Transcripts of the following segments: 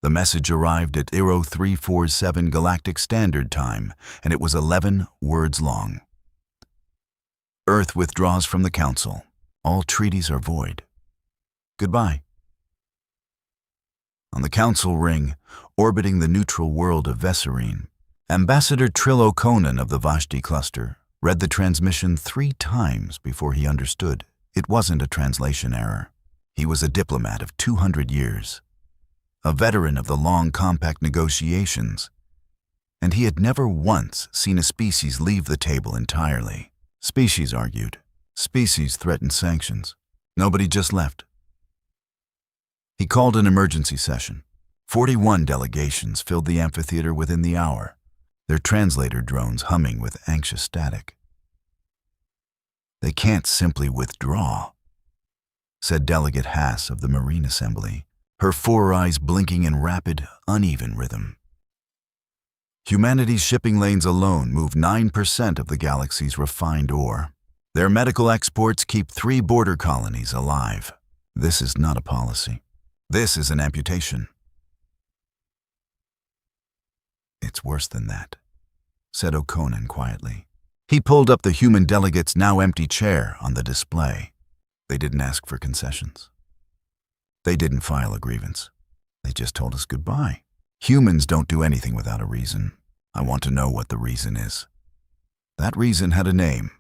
The message arrived at 0347 Galactic Standard Time, and it was 11 words long. Earth withdraws from the Council. All treaties are void. Goodbye. On the Council ring, orbiting the neutral world of Vesserine, Ambassador Konan of the Vashti cluster read the transmission 3 times before he understood it wasn't a translation error. He was a diplomat of 200 years, a veteran of the long compact negotiations, and he had never once seen a species leave the table entirely. Species argued. Species threatened sanctions. Nobody just left. He called an emergency session. 41 delegations filled the amphitheater within the hour, their translator drones humming with anxious static. "They can't simply withdraw," said Delegate Haas of the Marine Assembly, her 4 eyes blinking in rapid, uneven rhythm. Humanity's shipping lanes alone move 9% of the galaxy's refined ore. Their medical exports keep 3 border colonies alive. This is not a policy. This is an amputation. "It's worse than that," said O'Conan quietly. He pulled up the human delegate's now empty chair on the display. They didn't ask for concessions. They didn't file a grievance. They just told us goodbye. Humans don't do anything without a reason. I want to know what the reason is. That reason had a name.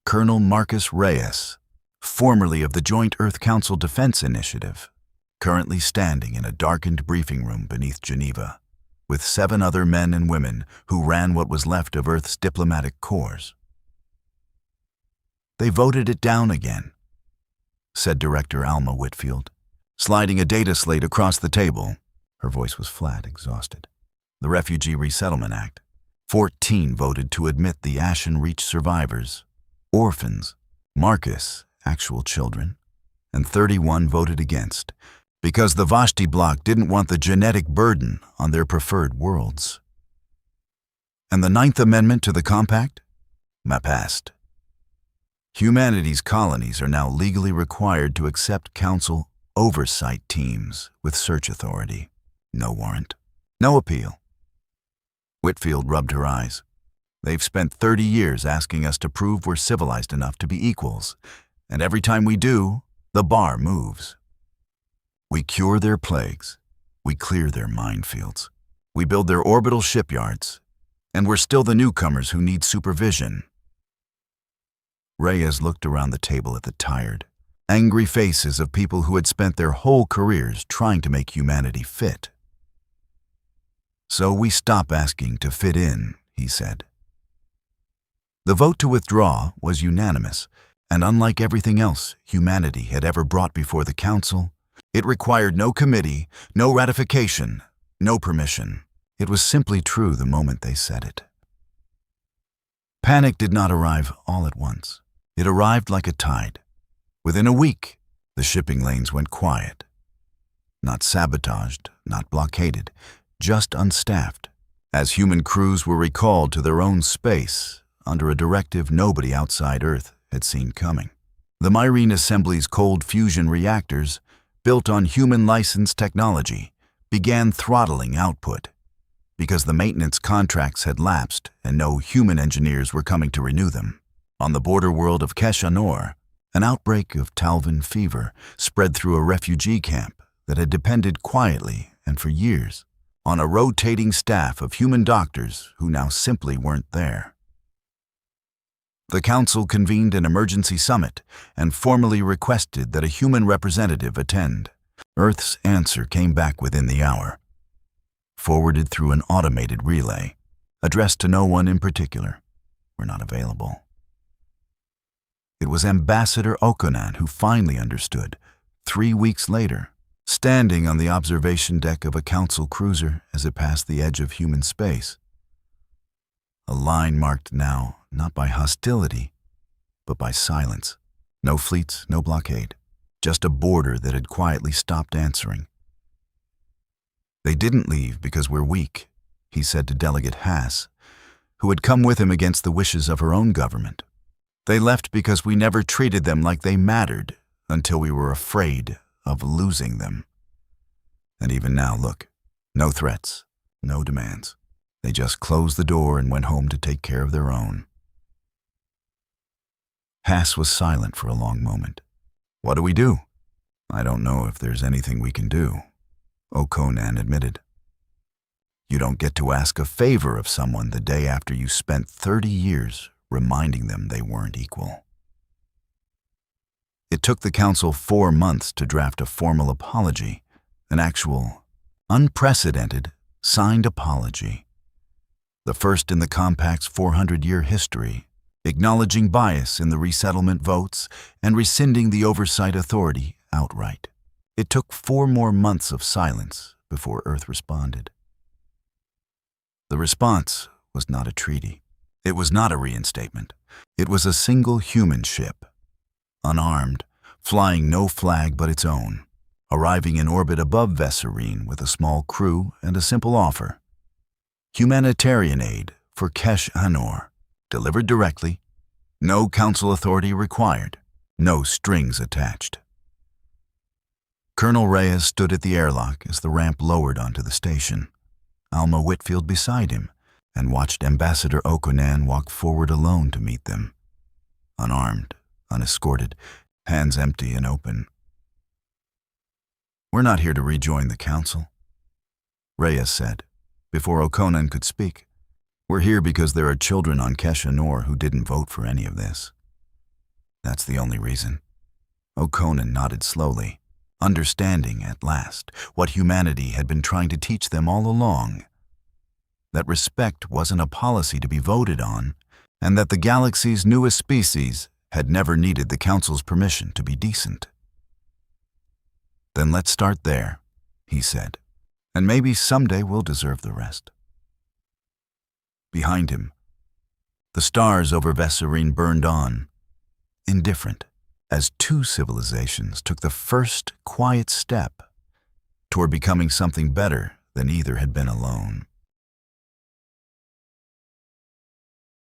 Colonel Marcus Reyes, formerly of the Joint Earth Council Defense Initiative, currently standing in a darkened briefing room beneath Geneva, with 7 other men and women who ran what was left of Earth's diplomatic corps. "They voted it down again," said Director Alma Whitfield, sliding a data slate across the table. Her voice was flat, exhausted. "The Refugee Resettlement Act. 14 voted to admit the Ashen Reach survivors, orphans, Marcus, actual children, and 31 voted against, because the Vashti bloc didn't want the genetic burden on their preferred worlds. And the 9th Amendment to the Compact? Passed. Humanity's colonies are now legally required to accept Council oversight teams with search authority. No warrant. No appeal." Whitfield rubbed her eyes. "They've spent 30 years asking us to prove we're civilized enough to be equals, and every time we do, the bar moves. We cure their plagues, we clear their minefields, we build their orbital shipyards, and we're still the newcomers who need supervision." Reyes looked around the table at the tired, angry faces of people who had spent their whole careers trying to make humanity fit. "So we stop asking to fit in," he said. The vote to withdraw was unanimous, and unlike everything else humanity had ever brought before the Council, it required no committee, no ratification, no permission. It was simply true the moment they said it. Panic did not arrive all at once. It arrived like a tide. Within a week, the shipping lanes went quiet. Not sabotaged, not blockaded, just unstaffed, as human crews were recalled to their own space under a directive nobody outside Earth had seen coming. The Marine Assembly's cold fusion reactors, built on human-licensed technology, began throttling output because the maintenance contracts had lapsed and no human engineers were coming to renew them. On the border world of Keshanor, an outbreak of Talvin fever spread through a refugee camp that had depended quietly and for years on a rotating staff of human doctors who now simply weren't there. The Council convened an emergency summit and formally requested that a human representative attend. Earth's answer came back within the hour, forwarded through an automated relay, addressed to no one in particular. "We're not available." It was Ambassador Konan who finally understood, 3 weeks later, standing on the observation deck of a Council cruiser as it passed the edge of human space. A line marked now not by hostility, but by silence. No fleets, no blockade, just a border that had quietly stopped answering. "They didn't leave because we're weak," he said to Delegate Haas, who had come with him against the wishes of her own government. "They left because we never treated them like they mattered until we were afraid of losing them. And even now, look, No threats, no demands. They just closed the door and went home to take care of their own. Hass was silent for a long moment. What do we do? I don't know if there's anything we can do, Konan admitted. You don't get to ask a favor of someone the day after you spent 30 years reminding them they weren't equal. It took the council 4 months to draft a formal apology, an actual, unprecedented, signed apology. The first in the Compact's 400-year history, acknowledging bias in the resettlement votes and rescinding the oversight authority outright. It took 4 more months of silence before Earth responded. The response was not a treaty. It was not a reinstatement. It was a single human ship, unarmed, flying no flag but its own, arriving in orbit above Vesserine with a small crew and a simple offer. Humanitarian aid for Kesh Anor, delivered directly, no council authority required, no strings attached. Colonel Reyes stood at the airlock as the ramp lowered onto the station, Alma Whitfield beside him, and watched Ambassador Konan walk forward alone to meet them, unarmed, unescorted, hands empty and open. We're not here to rejoin the council, Reyes said, before Konan could speak. We're here because there are children on Kesh Anor who didn't vote for any of this. That's the only reason. Konan nodded slowly, understanding at last what humanity had been trying to teach them all along. That respect wasn't a policy to be voted on, and that the galaxy's newest species had never needed the Council's permission to be decent. Then let's start there, he said, and maybe someday we'll deserve the rest. Behind him, the stars over Vesserine burned on, indifferent, as 2 civilizations took the first quiet step toward becoming something better than either had been alone.